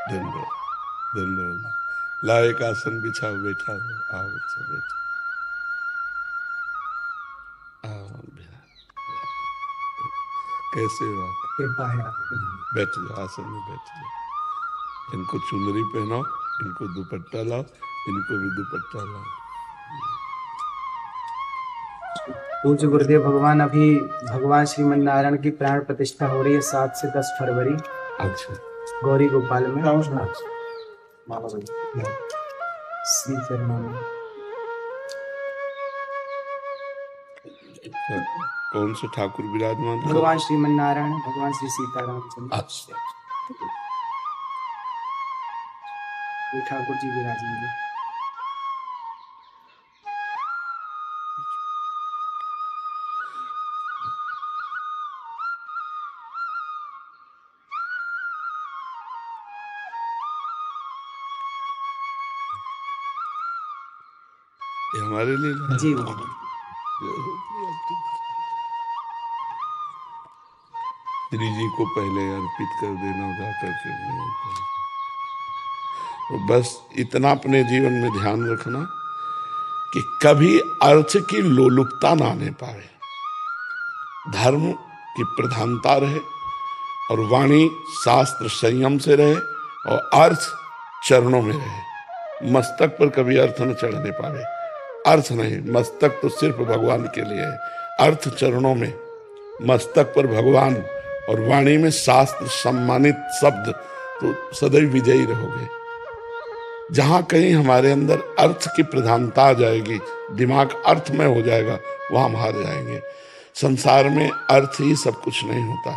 धन्यवाद धन्यवाद। ला एक आसन बिछाओ, बैठा हो, आओ बच्चा बैठो, आओ कैसे हो आप? कृपा है आपकी। बैठ जाओ, आसन में बैठ जाओ। इनको चुनरी पहनाओ, इनको दुपट्टा लाओ, इनको भी दुपट्टा लाओ। पूज्य गुरुदेव भगवान, अभी भगवान श्रीमन नारायण की प्राण प्रतिष्ठा हो रही है 7 से 10 फरवरी। अच्छा, गौरी गोपाल में। श्री चरणों में। कौन से ठाकुर विराजमान? भगवान श्रीमन नारायण, भगवान श्री सीतारामचंद्र। अच्छा, ये ठाकुर जी विराजेंगे। ये हमारे लिए लाए? जी श्री जी को पहले अर्पित कर देना जा करके। तो बस इतना अपने जीवन में ध्यान रखना कि कभी अर्थ की लोलुपता ना आने पाए, धर्म की प्रधानता रहे और वाणी शास्त्र संयम से रहे और अर्थ चरणों में रहे। मस्तक पर कभी अर्थ न चढ़ने पावे। अर्थ नहीं, मस्तक तो सिर्फ भगवान के लिए है। अर्थ चरणों में, मस्तक पर भगवान और वाणी में शास्त्र सम्मानित शब्द, तो सदैव विजयी रहोगे। जहां कहीं हमारे अंदर अर्थ की प्रधानता आ जाएगी, दिमाग अर्थमय हो जाएगा, वहां हम हार जाएंगे। संसार में अर्थ ही सब कुछ नहीं होता,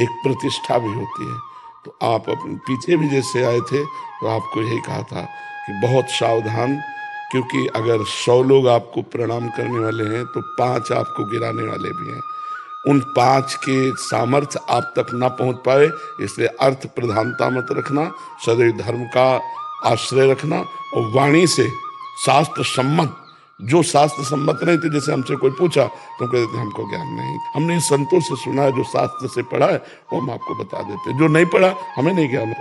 एक प्रतिष्ठा भी होती है। तो आप अपने पीछे भी जैसे आए थे तो आपको यही कहा था कि बहुत सावधान, क्योंकि अगर 100 लोग आपको प्रणाम करने वाले हैं तो 5 आपको गिराने वाले भी हैं। उन 5 के सामर्थ्य आप तक ना पहुंच पाए, इसलिए अर्थ प्रधानता मत रखना, सदैव धर्म का आश्रय रखना और वाणी से शास्त्र सम्मत, जो शास्त्र सम्मत नहीं थे, जैसे हमसे कोई पूछा तो कहते थे हमको ज्ञान नहीं, हमने संतों से सुना है, जो शास्त्र से पढ़ा है वो हम आपको बता देते, जो नहीं पढ़ा हमें नहीं ज्ञान,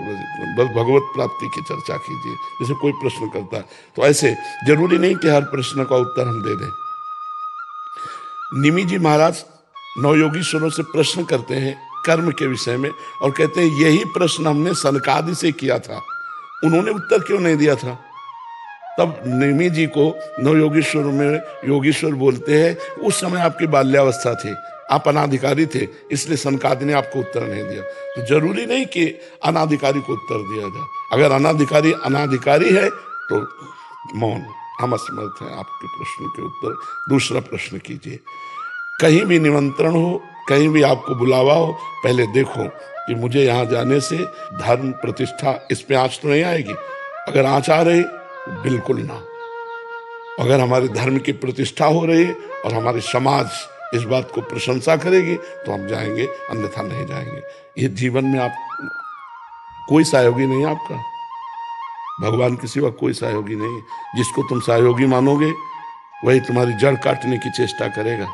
बस भगवत प्राप्ति की चर्चा कीजिए। जैसे कोई प्रश्न करता है तो ऐसे जरूरी नहीं कि हर प्रश्न का उत्तर हम दे दें। निमि जी महाराज नवयोगीश्वरों से प्रश्न करते हैं कर्म के विषय में और कहते हैं यही प्रश्न हमने सनकादि से किया था, उन्होंने उत्तर क्यों नहीं दिया था? तब निमि जी को नवयोगीश्वर में योगीश्वर बोलते हैं उस समय आपकी बाल्यावस्था थी, आप अनाधिकारी थे, इसलिए सनकादि ने आपको उत्तर नहीं दिया। तो जरूरी नहीं कि अनाधिकारी को उत्तर दिया जाए। अगर अनाधिकारी अनाधिकारी है तो मौन, हम असमर्थ हैं आपके प्रश्न के उत्तर। दूसरा प्रश्न कीजिए। कहीं भी निमंत्रण हो, कहीं भी आपको बुलावा हो, पहले देखो कि मुझे यहाँ जाने से धर्म प्रतिष्ठा इस पे आंच तो नहीं आएगी। अगर आंच आ रही बिल्कुल ना। अगर हमारे धर्म की प्रतिष्ठा हो रही है और हमारे समाज इस बात को प्रशंसा करेगी तो हम जाएंगे, अन्यथा नहीं जाएंगे। ये जीवन में आप कोई सहयोगी नहीं है आपका, भगवान के सिवा कोई सहयोगी नहीं। जिसको तुम सहयोगी मानोगे वही तुम्हारी जड़ काटने की चेष्टा करेगा।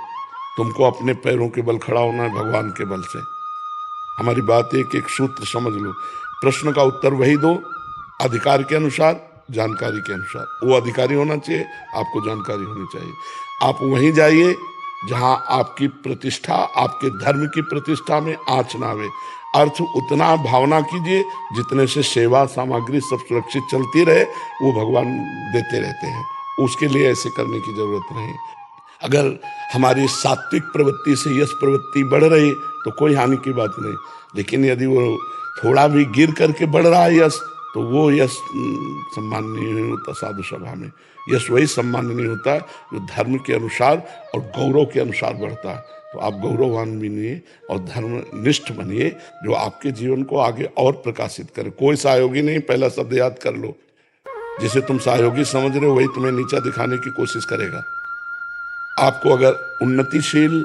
तुमको अपने पैरों के बल खड़ा होना है, भगवान के बल से। हमारी बात एक सूत्र समझ लो, प्रश्न का उत्तर वही दो अधिकार के अनुसार, जानकारी के अनुसार। वो अधिकारी होना चाहिए, आपको जानकारी होनी चाहिए। आप वहीं जाइए जहां आपकी प्रतिष्ठा, आपके धर्म की प्रतिष्ठा में आंच ना आवे। अर्थ उतना भावना कीजिए जितने से सेवा सामग्री सब सुरक्षित चलती रहे, वो भगवान देते रहते हैं। उसके लिए ऐसे करने की जरूरत नहीं। अगर हमारी सात्विक प्रवृत्ति से यश प्रवृत्ति बढ़ रही तो कोई हानि की बात नहीं, लेकिन यदि वो थोड़ा भी गिर करके बढ़ रहा है यश, तो वो यश सम्माननीय नहीं होता। साधु सभा में यश वही सम्माननीय होता है जो धर्म के अनुसार और गौरव के अनुसार बढ़ता है। तो आप गौरववान बनिए और धर्मनिष्ठ बनिए, जो आपके जीवन को आगे और प्रकाशित करे। कोई सहयोगी नहीं, पहला शब्द याद कर लो। जिसे तुम सहयोगी समझ रहे हो वही तुम्हें नीचा दिखाने की कोशिश करेगा। आपको अगर उन्नतिशील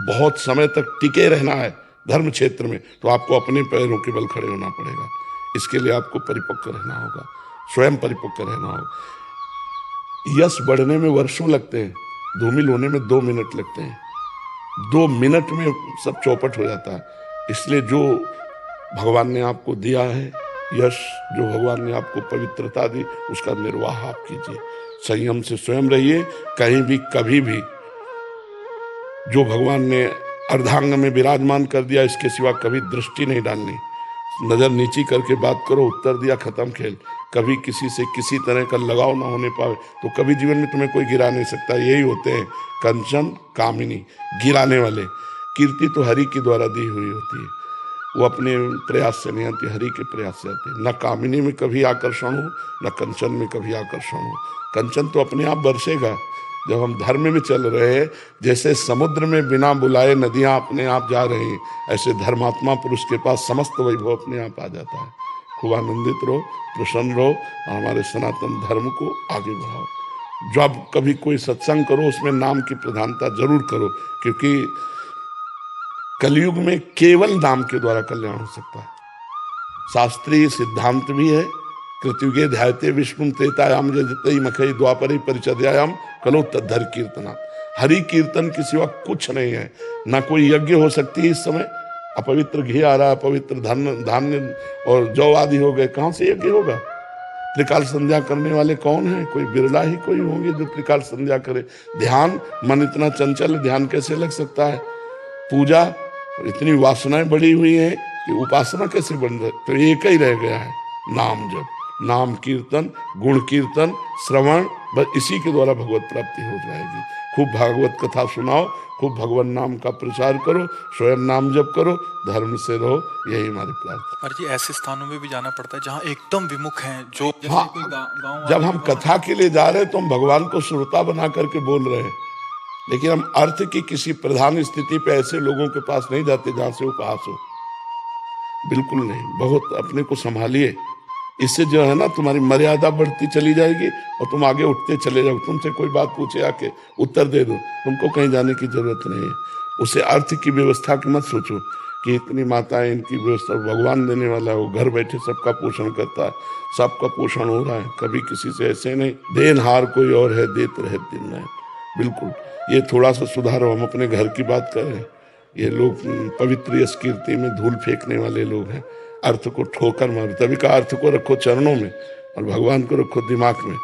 बहुत समय तक टिके रहना है धर्म क्षेत्र में, तो आपको अपने पैरों के बल खड़े होना पड़ेगा। इसके लिए आपको परिपक्व रहना होगा, स्वयं परिपक्व रहना होगा। यश बढ़ने में वर्षों लगते हैं, धूमिल होने में 2 मिनट लगते हैं। 2 मिनट में सब चौपट हो जाता है। इसलिए जो भगवान ने आपको दिया है यश जो भगवान ने आपको पवित्रता दी उसका निर्वाह आप कीजिए, संयम से स्वयं रहिए। कहीं भी कभी भी जो भगवान ने अर्धांग में विराजमान कर दिया इसके सिवा कभी दृष्टि नहीं डालनी। नजर नीची करके बात करो, उत्तर दिया, खत्म खेल। कभी किसी से किसी तरह का लगाव ना होने पावे तो कभी जीवन में तुम्हें कोई गिरा नहीं सकता। यही होते हैं कंचन कामिनी, गिराने वाले। कीर्ति तो हरि के द्वारा दी हुई होती है, वो अपने प्रयास से नहीं आती, हरि के प्रयास से आती है। न कामिनी में कभी आकर्षण हो, न कंचन में कभी आकर्षण हो। कंचन तो अपने आप बरसेगा जब हम धर्म में चल रहे हैं। जैसे समुद्र में बिना बुलाए नदियां अपने आप जा रही हैं, ऐसे धर्मात्मा पुरुष के पास समस्त वैभव अपने आप आ जाता है। खूब आनंदित रहो, प्रसन्न रहो और हमारे सनातन धर्म को आगे बढ़ाओ। जब कभी कोई सत्संग करो उसमें नाम की प्रधानता जरूर करो, क्योंकि कलयुग में केवल नाम के द्वारा कल्याण हो सकता है। शास्त्रीय सिद्धांत भी है, कृत्युगे ध्यायते विष्णु त्रेतायाम जयते मखई द्वापरे परिचर्यायाम कलो तद्धर कीर्तना। हरि कीर्तन के सिवा कुछ नहीं है। ना कोई यज्ञ हो सकती है इस समय, अपवित्र घी आ रहा है, अपवित्र धान्य और जौ आदि हो गए, कहाँ से यज्ञ होगा? त्रिकाल संध्या करने वाले कौन है? कोई बिरला ही कोई होंगे जो त्रिकाल संध्या करे। ध्यान, मन इतना चंचल, ध्यान कैसे लग सकता है? पूजा, इतनी वासनाएं बढ़ी हुई हैं कि उपासना कैसे बन रही? तो एक ही रह गया है, नाम जप, नाम कीर्तन, गुण कीर्तन, श्रवण, बस इसी के द्वारा भगवत प्राप्ति हो जाएगी। खूब भागवत कथा सुनाओ, खूब भगवान नाम का प्रचार करो, स्वयं नाम जप करो, धर्म से रहो, यही हमारी प्रार्थना। पर जी ऐसे स्थानों में भी जाना पड़ता है जहाँ एकदम विमुख हैं, जो हाँ, जब हम कथा के लिए जा रहे हैं तो हम भगवान को श्रोता बना करके बोल रहे हैं, लेकिन हम अर्थ की किसी प्रधान स्थिति पे ऐसे लोगों के पास नहीं जाते जहां से उपहास हो, बिल्कुल नहीं। बहुत अपने को संभालिए, इससे जो है ना तुम्हारी मर्यादा बढ़ती चली जाएगी और तुम आगे उठते चले जाओ। तुमसे कोई बात पूछे आके उत्तर दे दो, तुमको कहीं जाने की जरूरत नहीं है। उसे अर्थ की व्यवस्था की मत सोचो कि इतनी माताएं, इनकी व्यवस्था भगवान देने वाला है, वो घर बैठे सबका पोषण करता है, सबका पोषण हो रहा है। कभी किसी से ऐसे नहीं, देनहार कोई और है, देते रहे दिन रात। बिल्कुल, ये थोड़ा सा सुधारो। हम अपने घर की बात करें, ये लोग पवित्र यश कीर्ति में धूल फेंकने वाले लोग हैं, अर्थ को ठोकर मारो। तभी का अर्थ को रखो चरणों में और भगवान को रखो दिमाग में।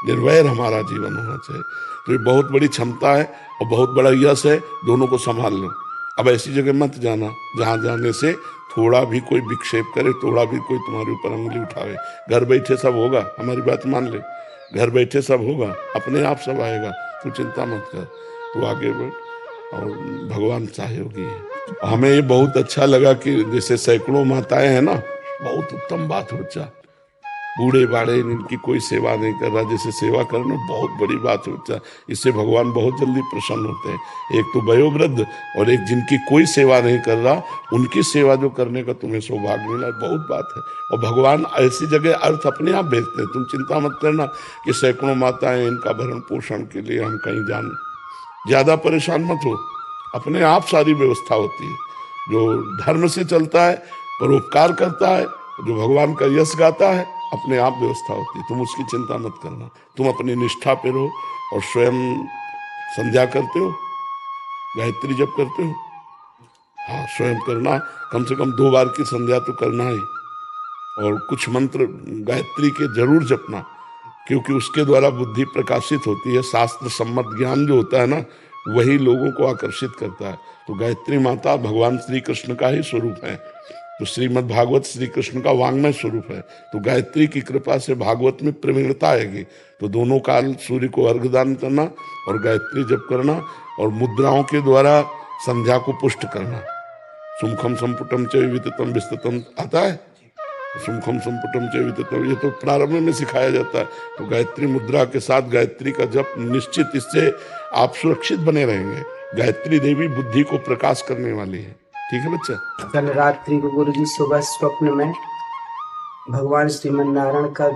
निर्वैर हमारा जीवन होना चाहिए। तो ये बहुत बड़ी क्षमता है और बहुत बड़ा यश है, दोनों को संभाल लो। अब ऐसी जगह मत जाना जहाँ जाने से थोड़ा भी कोई विक्षेप करे, थोड़ा भी कोई तुम्हारे ऊपर उंगली उठावे। घर बैठे सब होगा, हमारी बात मान ले, घर बैठे सब होगा, अपने आप सब आएगा, तू चिंता मत कर, तू आगे बढ़ और भगवान सहयोगी है। हमें ये बहुत अच्छा लगा कि जैसे सैकड़ों माताएं हैं ना, बहुत उत्तम बात हो। चा बूढ़े बाड़े इनकी कोई सेवा नहीं कर रहा, जैसे सेवा करना बहुत बड़ी बात हो। चा इससे भगवान बहुत जल्दी प्रसन्न होते हैं। एक तो वयोवृद्ध और एक जिनकी कोई सेवा नहीं कर रहा, उनकी सेवा जो करने का तुम्हें सौभाग्य मिला, बहुत बात है। और भगवान ऐसी जगह अर्थ अपने आप भेजते हैं। तुम चिंता मत करना कि सैकड़ों माताएं, इनका भरण पोषण के लिए हम कहीं जान, ज्यादा परेशान मत हो, अपने आप सारी व्यवस्था होती है। जो धर्म से चलता है, परोपकार करता है, जो भगवान का यश गाता है, अपने आप व्यवस्था होती है। तुम उसकी चिंता मत करना, तुम अपनी निष्ठा पे रहो। और स्वयं संध्या करते हो, गायत्री जप करते हो? हाँ, स्वयं करना, कम से कम 2 बार की संध्या तो करना ही। और कुछ मंत्र गायत्री के जरूर जपना, क्योंकि उसके द्वारा बुद्धि प्रकाशित होती है। शास्त्र सम्मत ज्ञान जो होता है ना, वही लोगों को आकर्षित करता है। तो गायत्री माता भगवान श्री कृष्ण का ही स्वरूप है। तो श्रीमद् भागवत श्री कृष्ण का वांग्मय स्वरूप है। तो गायत्री की कृपा से भागवत में प्रवीणता आएगी। तो दोनों काल सूर्य को अर्घदान करना और गायत्री जप करना और मुद्राओं के द्वारा संध्या को पुष्ट करना। सुमुखम संपुटम च विदितम विस्तृतम आता है, सुमुखम संपुटम च विदितम, ये तो प्रारंभ में सिखाया जाता है। तो गायत्री मुद्रा के साथ गायत्री का जप निश्चित, इससे आप सुरक्षित बने रहेंगे। गायत्री देवी बुद्धि को प्रकाश करने वाली है। ठीक है बच्चा? कल रात्रि को गुरु जी सुबह स्वप्न में भगवान श्रीमन्नारायण का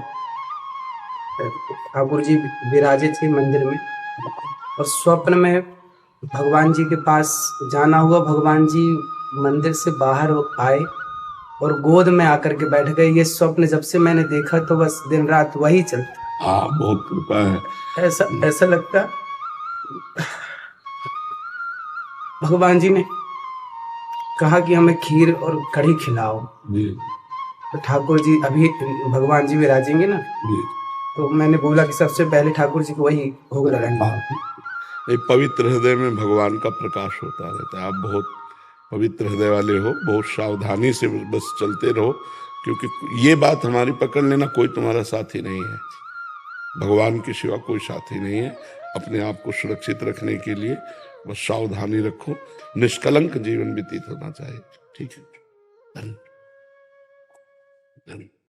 ठाकुर जी विराजे थे मंदिर में, और स्वप्न में भगवान जी के पास जाना हुआ। भगवान जी मंदिर से बाहर आए और गोद में आकर के बैठ गए। ये स्वप्न जब से मैंने देखा तो बस दिन रात वही चलता। हाँ, बहुत कृपा है। ऐसा लगता भगवान जी ने कहा कि हमें खीर और कढ़ी खिलाओ। तो ठाकुर जी अभी भगवान जी विराजेंगे ना, जी। तो मैंने बोला कि सबसे पहले ठाकुर जी को वही भोग लगाएंगे। ये पवित्र हृदय में भगवान का प्रकाश होता रहता है। आप बहुत पवित्र हृदय वाले हो, बहुत सावधानी से बस चलते रहो, क्योंकि ये बात हमारी पकड़ लेना, कोई तुम्हारा साथी नहीं है, भगवान के सिवा कोई साथी नहीं है। अपने आप को सुरक्षित रखने के लिए बस सावधानी रखो, निष्कलंक जीवन व्यतीत होना चाहिए। ठीक है, धन्यवाद।